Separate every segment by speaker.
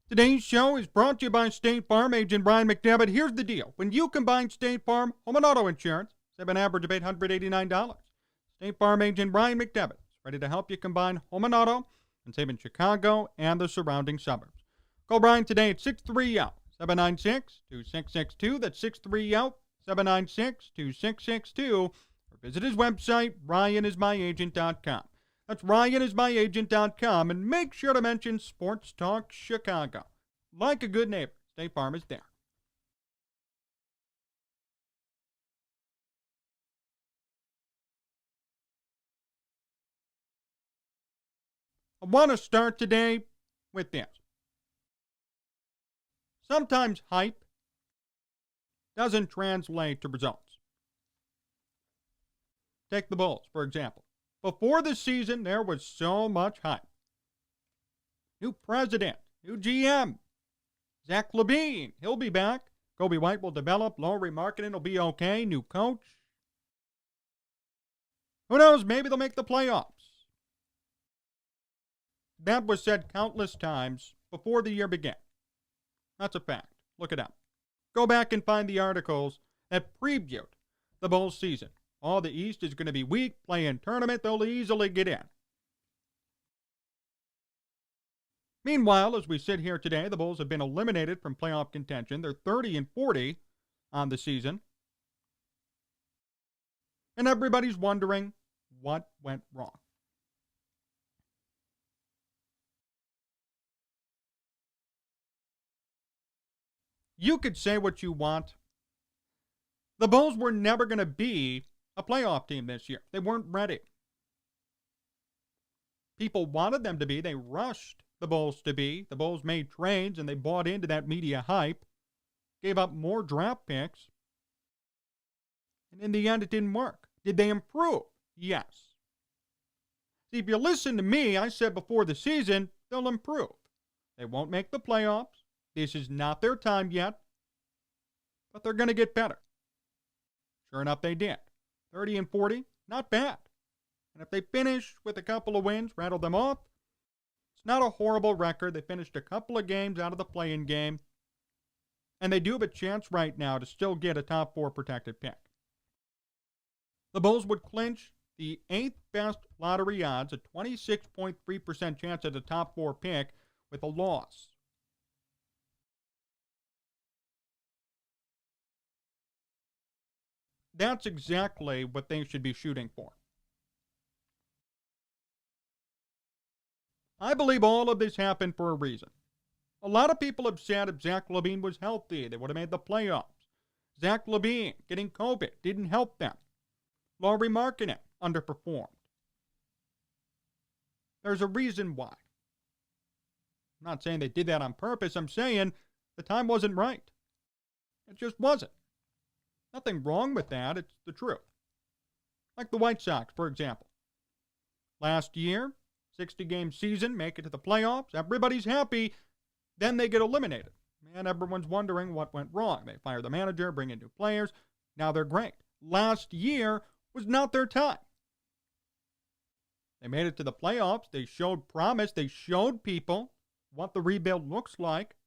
Speaker 1: Today's show is brought to you by State Farm. Agent Brian McDevitt. Here's the deal. When you combine State Farm home and auto insurance, save an average of $889. State Farm agent Brian McDevitt is ready to help you combine home and auto and save in Chicago and the surrounding suburbs. Call Brian today at 630-796-2662. That's 630-796-2662. Or visit his website, ryanismyagent.com. That's ryanismyagent.com, and make sure to mention Sports Talk Chicago. Like a good neighbor, State Farm is there. I want to start today with this. Sometimes hype doesn't translate to results. Take the Bulls, for example. Before the season, there was so much hype. New president, new GM, Zach LaVine, he'll be back. Kobe White will develop. Lowry Marketing will be okay. New coach. Who knows? Maybe they'll make the playoffs. That was said countless times before the year began. That's a fact. Look it up. Go back and find the articles that previewed the Bulls season. Oh, the East is going to be weak, play-in tournament, they'll easily get in. Meanwhile, as we sit here today, the Bulls have been eliminated from playoff contention. They're 30-40 on the season. And everybody's wondering what went wrong. You could say what you want. The Bulls were never going to be a playoff team this year. They weren't ready. People wanted them to be. They rushed the Bulls to be. The Bulls made trades and they bought into that media hype. Gave up more draft picks. And in the end, it didn't work. Did they improve? Yes. See, if you listen to me, I said before the season, they'll improve. They won't make the playoffs. This is not their time yet. But they're going to get better. Sure enough, they did. 30-40, not bad. And if they finish with a couple of wins, rattle them off, it's not a horrible record. They finished a couple of games out of the play-in game. And they do have a chance right now to still get a top 4 protected pick. The Bulls would clinch the 8th best lottery odds, a 26.3% chance at a top 4 pick with a loss. That's exactly what they should be shooting for. I believe all of this happened for a reason. A lot of people have said if Zach LaVine was healthy, they would have made the playoffs. Zach LaVine getting COVID didn't help them. Lowry Marketing underperformed. There's a reason why. I'm not saying they did that on purpose. I'm saying the time wasn't right. It just wasn't. Nothing wrong with that. It's the truth. Like the White Sox, for example. Last year, 60-game season, make it to the playoffs. Everybody's happy. Then they get eliminated. And everyone's wondering what went wrong. They fire the manager, bring in new players. Now they're great. Last year was not their time. They made it to the playoffs. They showed promise. They showed people what the rebuild looks like.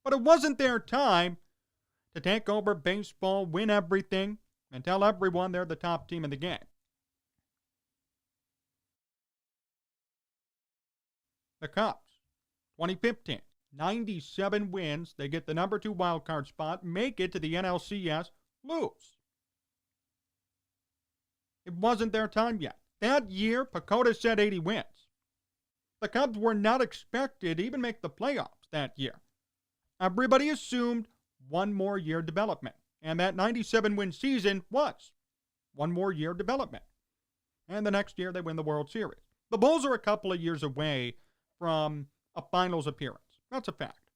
Speaker 1: But it wasn't their time to take over baseball, win everything, and tell everyone they're the top team in the game. The Cubs, 2015, 97 wins. They get the number 2 wildcard spot, make it to the NLCS, lose. It wasn't their time yet. That year, Pacoda said 80 wins. The Cubs were not expected to even make the playoffs that year. Everybody assumed one more year development. And that 97-win season was one more year development. And the next year, they win the World Series. The Bulls are a couple of years away from a finals appearance. That's a fact.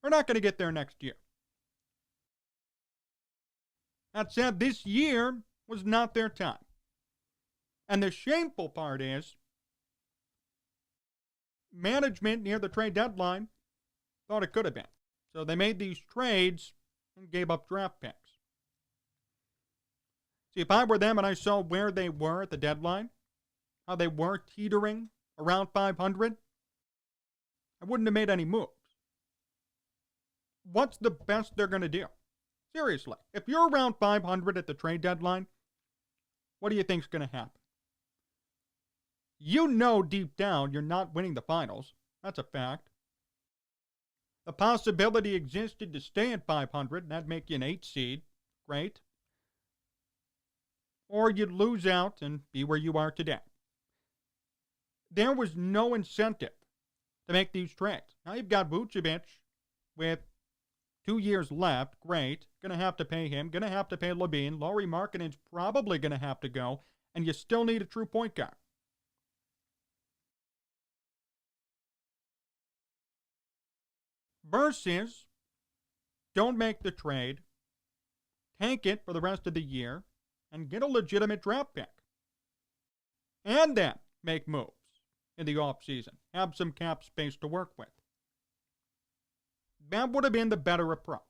Speaker 1: They're not going to get there next year. That said, this year was not their time. And the shameful part is, management near the trade deadline thought it could have been. So they made these trades and gave up draft picks. See, if I were them and I saw where they were at the deadline, how they were teetering around 500, I wouldn't have made any moves. What's the best they're going to do? Seriously, if you're around 500 at the trade deadline, what do you think's going to happen? You know deep down you're not winning the finals. That's a fact. The possibility existed to stay at 500, and that'd make you an 8 seed. Great. Or you'd lose out and be where you are today. There was no incentive to make these trades. Now you've got Vucevic with 2 years left. Great. Going to have to pay him. Going to have to pay Levine. Lauri Markkanen's probably going to have to go. And you still need a true point guard. Versus, don't make the trade, tank it for the rest of the year, and get a legitimate draft pick. And then make moves in the offseason. Have some cap space to work with. That would have been the better approach.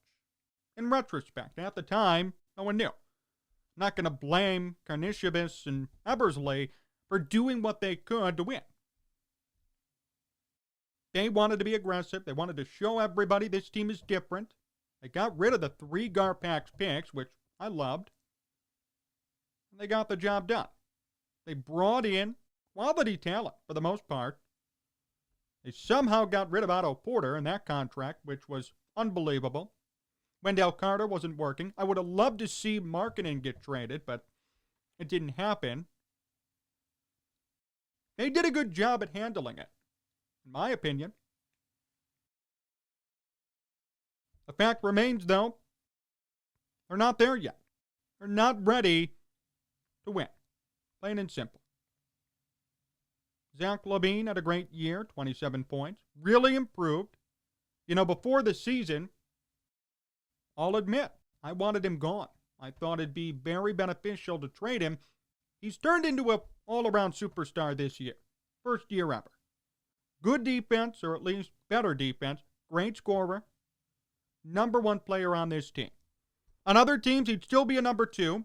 Speaker 1: In retrospect, at the time, no one knew. I'm not going to blame Karnisovas and Eversley for doing what they could to win. They wanted to be aggressive. They wanted to show everybody this team is different. They got rid of the 3 Garpax picks, which I loved. And they got the job done. They brought in quality talent for the most part. They somehow got rid of Otto Porter in that contract, which was unbelievable. Wendell Carter wasn't working. I would have loved to see Markkanen get traded, but it didn't happen. They did a good job at handling it, in my opinion. The fact remains, though, they're not there yet. They're not ready to win. Plain and simple. Zach LaVine had a great year, 27 points. Really improved. You know, before the season, I'll admit, I wanted him gone. I thought it'd be very beneficial to trade him. He's turned into an all-around superstar this year. First year ever. Good defense, or at least better defense. Great scorer. Number 1 player on this team. On other teams, he'd still be a number 2.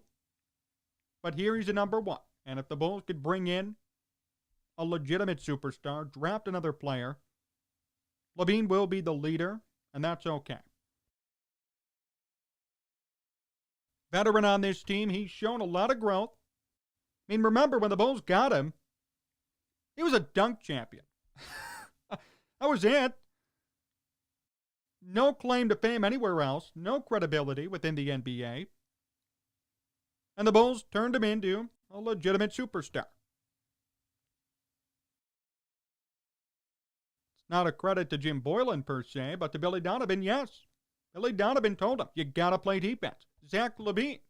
Speaker 1: But here he's a number 1. And if the Bulls could bring in a legitimate superstar, draft another player, LaVine will be the leader, and that's okay. Veteran on this team, he's shown a lot of growth. I mean, remember when the Bulls got him, he was a dunk champion. That was it. No claim to fame anywhere else. No credibility within the NBA. And the Bulls turned him into a legitimate superstar. It's not a credit to Jim Boylan per se, but to Billy Donovan, yes. Billy Donovan told him, you gotta play defense. Zach LaVine,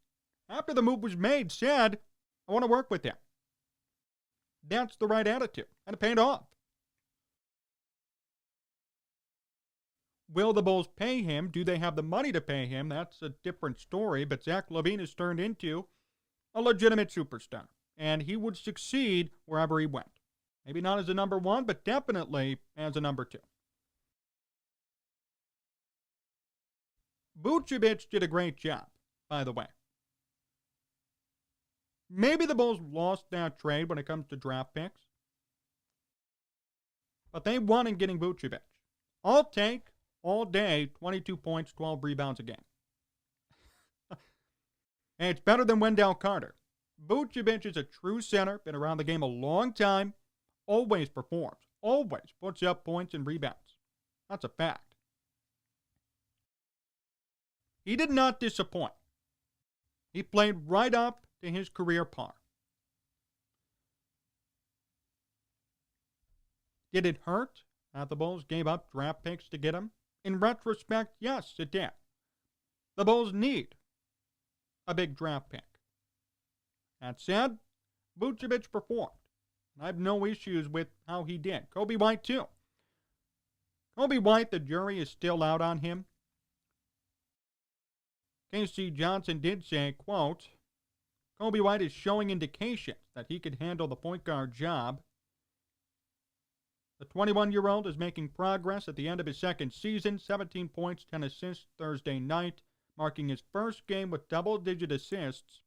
Speaker 1: after the move was made, said, I want to work with him. That's the right attitude, and it paid off. Will the Bulls pay him? Do they have the money to pay him? That's a different story, but Zach LaVine has turned into a legitimate superstar, and he would succeed wherever he went. Maybe not as a number 1, but definitely as a number 2. Vucevic did a great job, by the way. Maybe the Bulls lost that trade when it comes to draft picks, but they won in getting Vucevic. I'll take all day 22 points, 12 rebounds a game. And it's better than Wendell Carter. Vucevic is a true center, been around the game a long time, always performs, always puts up points and rebounds. That's a fact. He did not disappoint. He played right up to his career par. Did it hurt that the Bulls gave up draft picks to get him? In retrospect, yes, it did. The Bulls need a big draft pick. That said, Vucevic performed. I have no issues with how he did. Kobe White, too. Kobe White, the jury is still out on him. K.C. Johnson did say, quote, Kobe White is showing indications that he could handle the point guard job. The 21-year-old is making progress at the end of his second season, 17 points, 10 assists Thursday night, marking his first game with double-digit assists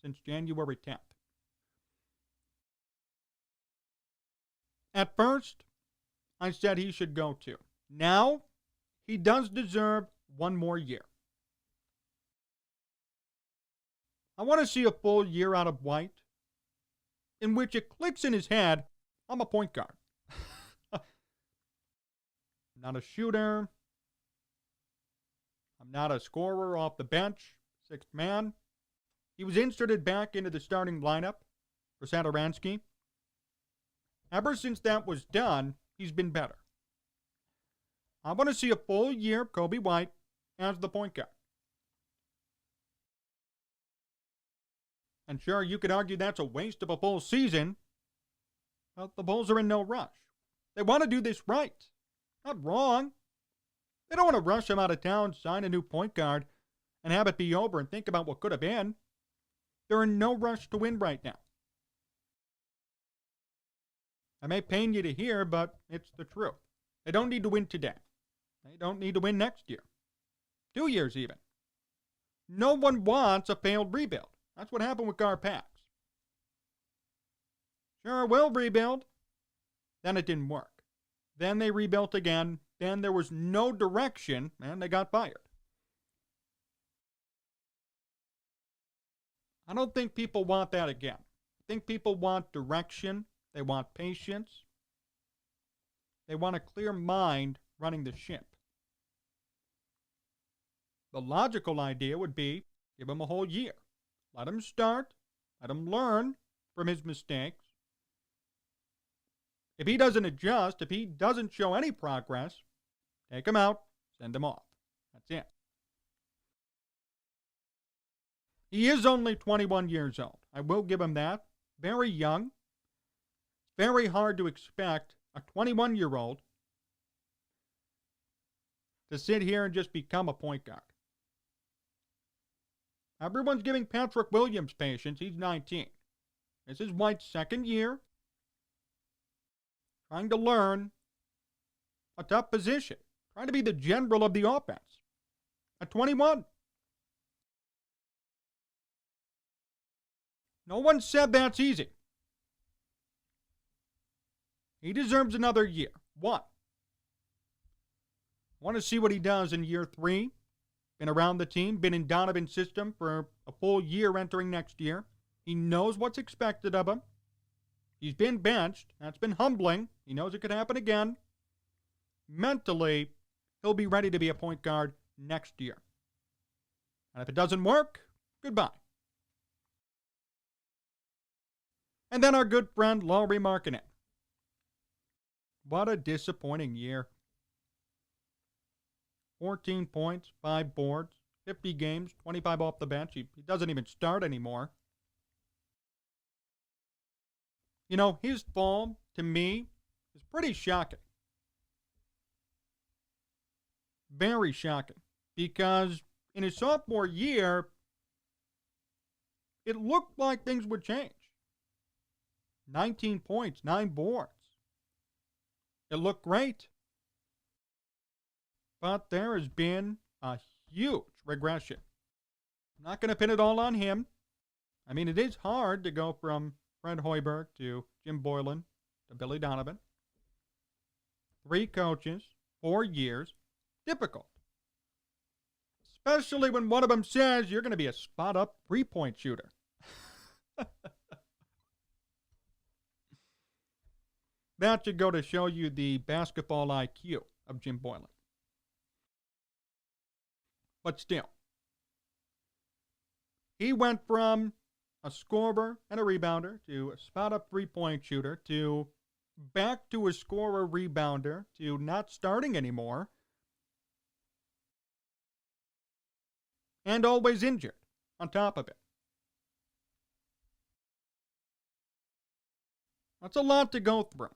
Speaker 1: since January 10th. At first, I said he should go to. Now, he does deserve one more year. I want to see a full year out of White in which it clicks in his head, I'm a point guard. Not a shooter. I'm not a scorer off the bench, sixth man. He was inserted back into the starting lineup for Satoransky. Ever since that was done, he's been better. I want to see a full year of Kobe White as the point guard. And sure, you could argue that's a waste of a full season, but the Bulls are in no rush. They want to do this right. Not wrong. They don't want to rush him out of town, sign a new point guard, and have it be over and think about what could have been. They're in no rush to win right now. I may pain you to hear, but it's the truth. They don't need to win today. They don't need to win next year. 2 years even. No one wants a failed rebuild. That's what happened with Garpax. Sure, we'll rebuild. Then it didn't work. Then they rebuilt again. Then there was no direction, and they got fired. I don't think people want that again. I think people want direction. They want patience. They want a clear mind running the ship. The logical idea would be give him a whole year. Let him start. Let him learn from his mistakes. If he doesn't adjust, if he doesn't show any progress, take him out, send him off. That's it. He is only 21 years old. I will give him that. Very young. Very hard to expect a 21-year-old to sit here and just become a point guard. Everyone's giving Patrick Williams patience. He's 19. This is White's second year. Trying to learn a tough position. Trying to be the general of the offense. At 21. No one said that's easy. He deserves another year. One. I want to see what he does in year 3. Been around the team, been in Donovan's system for a full year entering next year. He knows what's expected of him. He's been benched. That's been humbling. He knows it could happen again. Mentally, he'll be ready to be a point guard next year. And if it doesn't work, goodbye. And then our good friend Lauri Markkanen. What a disappointing year. 14 points, 5 boards, 50 games, 25 off the bench. He doesn't even start anymore. You know, his fall, to me, is pretty shocking. Very shocking. Because in his sophomore year, it looked like things would change. 19 points, 9 boards. It looked great. But there has been a huge regression. I'm not going to pin it all on him. I mean, it is hard to go from Fred Hoiberg to Jim Boylan to Billy Donovan. 3 coaches, 4 years. Difficult. Especially when one of them says you're going to be a spot-up 3-point shooter. That should go to show you the basketball IQ of Jim Boylan. But still, he went from a scorer and a rebounder to a spot-up 3-point shooter to back to a scorer rebounder to not starting anymore and always injured on top of it. That's a lot to go through.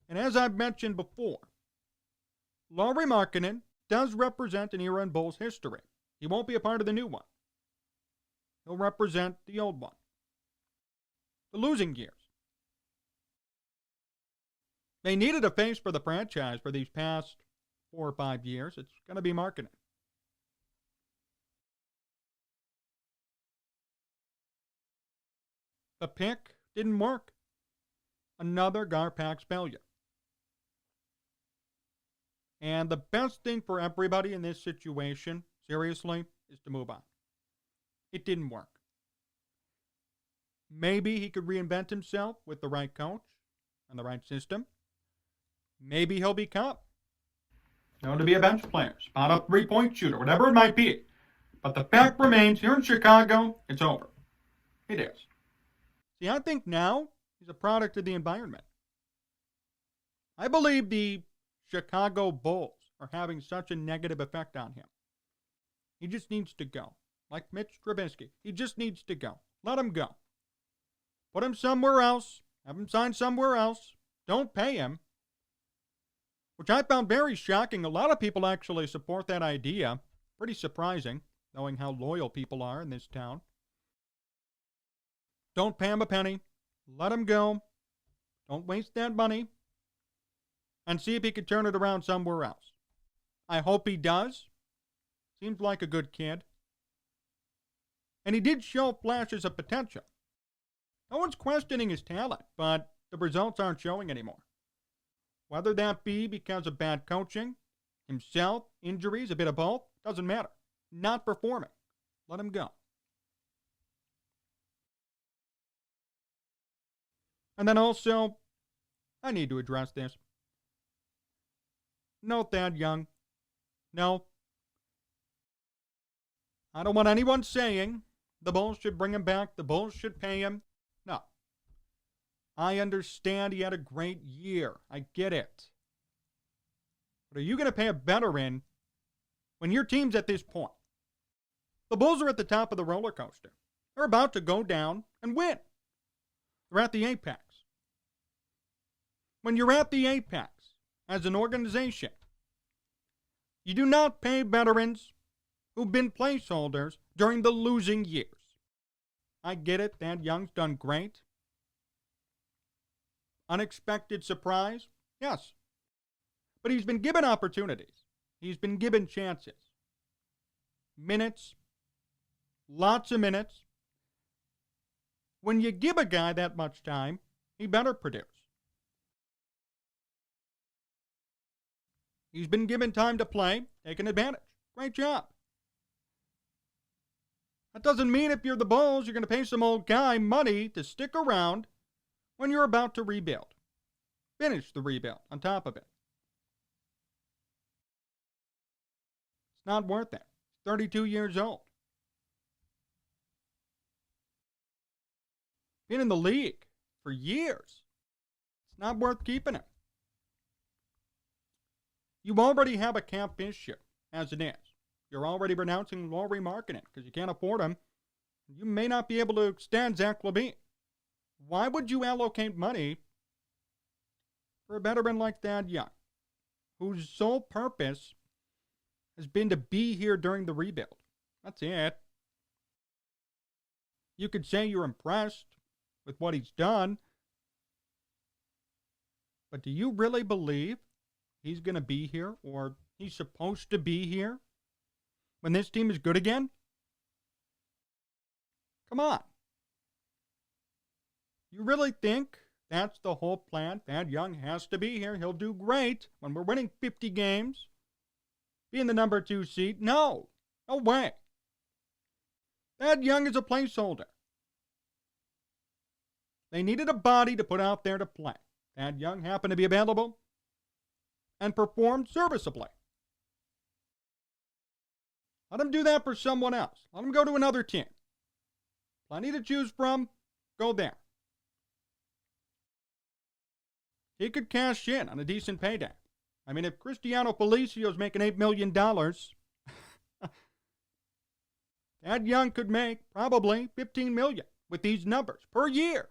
Speaker 1: And as I've mentioned before, Lauri Markkanen does represent an era in Bulls history. He won't be a part of the new one. He'll represent the old one. The losing years. They needed a face for the franchise for these past 4 or 5 years. It's going to be Markkanen. The pick didn't work. another Garpax failure. And the best thing for everybody in this situation, seriously, is to move on. It didn't work. Maybe he could reinvent himself with the right coach and the right system. Maybe he'll become known to be a bench player, spot up three-point shooter, whatever it might be. But the fact remains, here in Chicago, it's over. It is. See, I think now he's a product of the environment. I believe the Chicago Bulls are having such a negative effect on him. He just needs to go. Like Mitch Trubisky. He just needs to go. Let him go. Put him somewhere else. Have him sign somewhere else. Don't pay him. Which I found very shocking. A lot of people actually support that idea. Pretty surprising, knowing how loyal people are in this town. Don't pay him a penny. Let him go. Don't waste that money. And see if he can turn it around somewhere else. I hope he does. Seems like a good kid. And he did show flashes of potential. No one's questioning his talent, but the results aren't showing anymore. Whether that be because of bad coaching, himself, injuries, a bit of both, doesn't matter. Not performing. Let him go. And then also, I need to address this. No, Thad Young. No. I don't want anyone saying the Bulls should bring him back, the Bulls should pay him. No. I understand he had a great year. I get it. But are you going to pay a veteran when your team's at this point? The Bulls are at the top of the roller coaster. They're about to go down and win. They're at the apex. When you're at the apex as an organization, you do not pay veterans who've been placeholders during the losing years. I get it. Thad Young's done great. Unexpected surprise? Yes. But he's been given opportunities. He's been given chances. Minutes. Lots of minutes. When you give a guy that much time, he better produce. He's been given time to play, taken advantage. Great job. That doesn't mean if you're the Bulls, you're going to pay some old guy money to stick around when you're about to rebuild. Finish the rebuild on top of it. It's not worth it. He's 32 years old. Been in the league for years. It's not worth keeping him. You already have a cap issue as it is. You're already renouncing Lauri Markkanen because you can't afford him. You may not be able to extend Zach LaVine. Why would you allocate money for a veteran like Thad Young, whose sole purpose has been to be here during the rebuild? That's it. You could say you're impressed with what he's done, but do you really believe he's going to be here, or he's supposed to be here when this team is good again? Come on. You really think that's the whole plan? Thad Young has to be here. He'll do great when we're winning 50 games, being the number 2 seed. No. No way. Thad Young is a placeholder. They needed a body to put out there to play. Thad Young happened to be available and performed serviceably. Let him do that for someone else. Let him go to another team. Plenty to choose from. Go there. He could cash in on a decent payday. I mean, if Cristiano Felicio's making $8 million, Thad Young could make probably $15 million with these numbers per year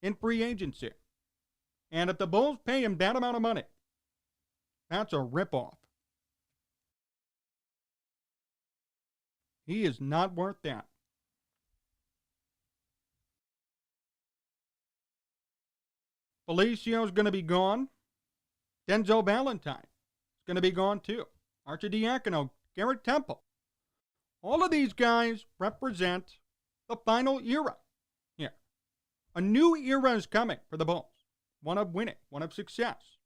Speaker 1: in free agency. And if the Bulls pay him that amount of money, that's a ripoff. He is not worth that. Felicio's going to be gone. Denzel Valentine is going to be gone too. Arcidiacono, Garrett Temple. All of these guys represent the final era here. A new era is coming for the Bulls. one of winning, one of success.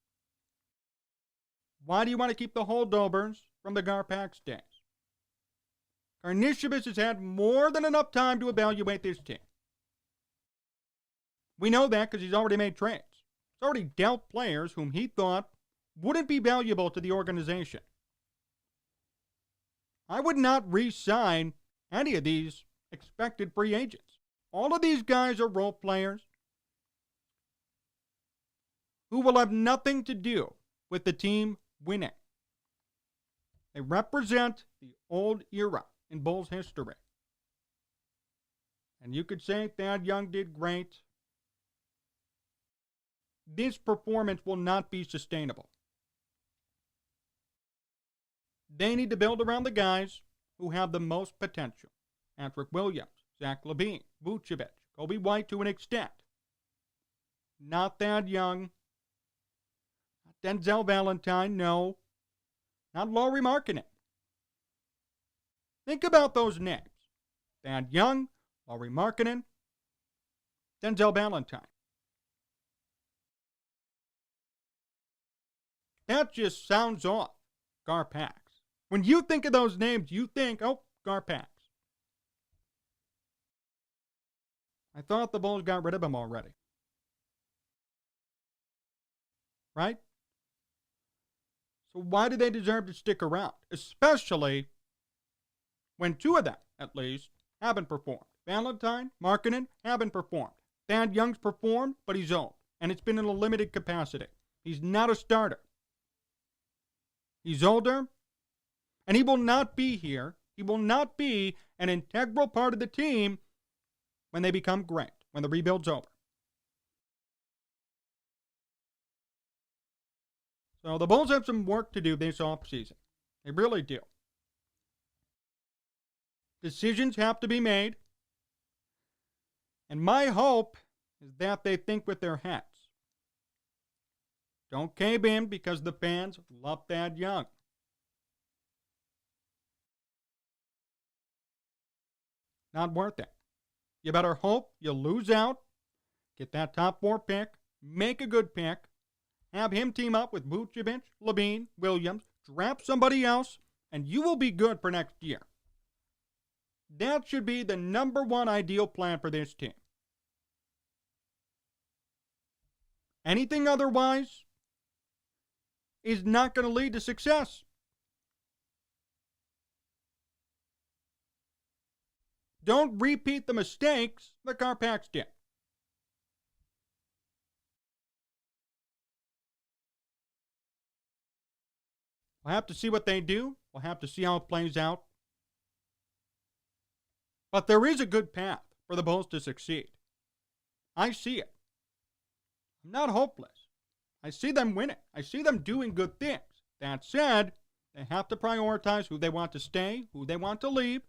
Speaker 1: Why do you want to keep the holdovers from the Garpax days? Karnisovas has had more than enough time to evaluate this team. We know that because he's already made trades. He's already dealt players whom he thought wouldn't be valuable to the organization. I would not re-sign any of these expected free agents. All of these guys are role players who will have nothing to do with the team winning. They represent the old era in Bulls history. And you could say Thad Young did great. This performance will not be sustainable. They need to build around the guys who have the most potential. Patrick Williams, Zach LaVine, Vucevic, Kobe White to an extent. Not Thad Young. Not Denzel Valentine, no. Not Lauri Markkanen. Think about those names. Thad Young, Lauri Markkanen, Denzel Valentine. That just sounds off Garpax. When you think of those names, you think, oh, Garpax. I thought the Bulls got rid of him already. Right? So why do they deserve to stick around? Especially when two of them, at least, haven't performed. Valentine, Markkanen haven't performed. Thad Young's performed, but he's old. And it's been in a limited capacity. He's not a starter. He's older. And he will not be here. He will not be an integral part of the team when they become great, when the rebuild's over. So the Bulls have some work to do this offseason. They really do. Decisions have to be made. And my hope is that they think with their heads. Don't cave in because the fans love Thad Young. Not worth it. You better hope you lose out, get that top 4 pick, make a good pick, have him team up with Vucevic, LaVine, Williams, draft somebody else, and you will be good for next year. That should be the number one ideal plan for this team. Anything otherwise is not going to lead to success. Don't repeat the mistakes that Garpax did. We'll have to see what they do. We'll have to see how it plays out. But there is a good path for the Bulls to succeed. I see it. I'm not hopeless. I see them winning. I see them doing good things. That said, they have to prioritize who they want to stay, who they want to leave,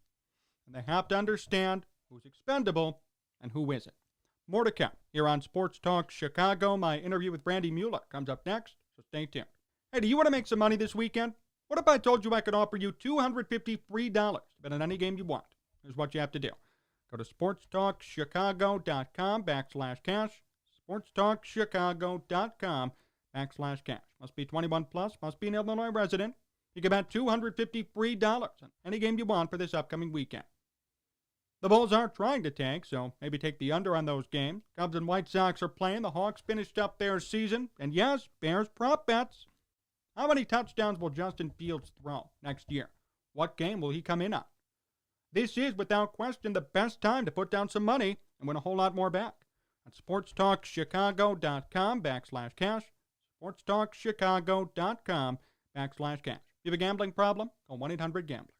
Speaker 1: and they have to understand who's expendable and who isn't. More to come here on Sports Talk Chicago. My interview with Randy Mueller comes up next, so stay tuned. Hey, do you want to make some money this weekend? What if I told you I could offer you $250 free to bet on any game you want? Here's what you have to do. Go to sportstalkchicago.com/cash. sportstalkchicago.com/cash. Must be 21 plus, must be an Illinois resident. You can bet $250 free on any game you want for this upcoming weekend. The Bulls are trying to tank, so maybe take the under on those games. Cubs and White Sox are playing. The Hawks finished up their season. And yes, Bears prop bets. How many touchdowns will Justin Fields throw next year? What game will he come in on? This is, without question, the best time to put down some money and win a whole lot more back. At sportstalkchicago.com/cash. sportstalkchicago.com/cash. If you have a gambling problem, call 1-800-GAMBLER.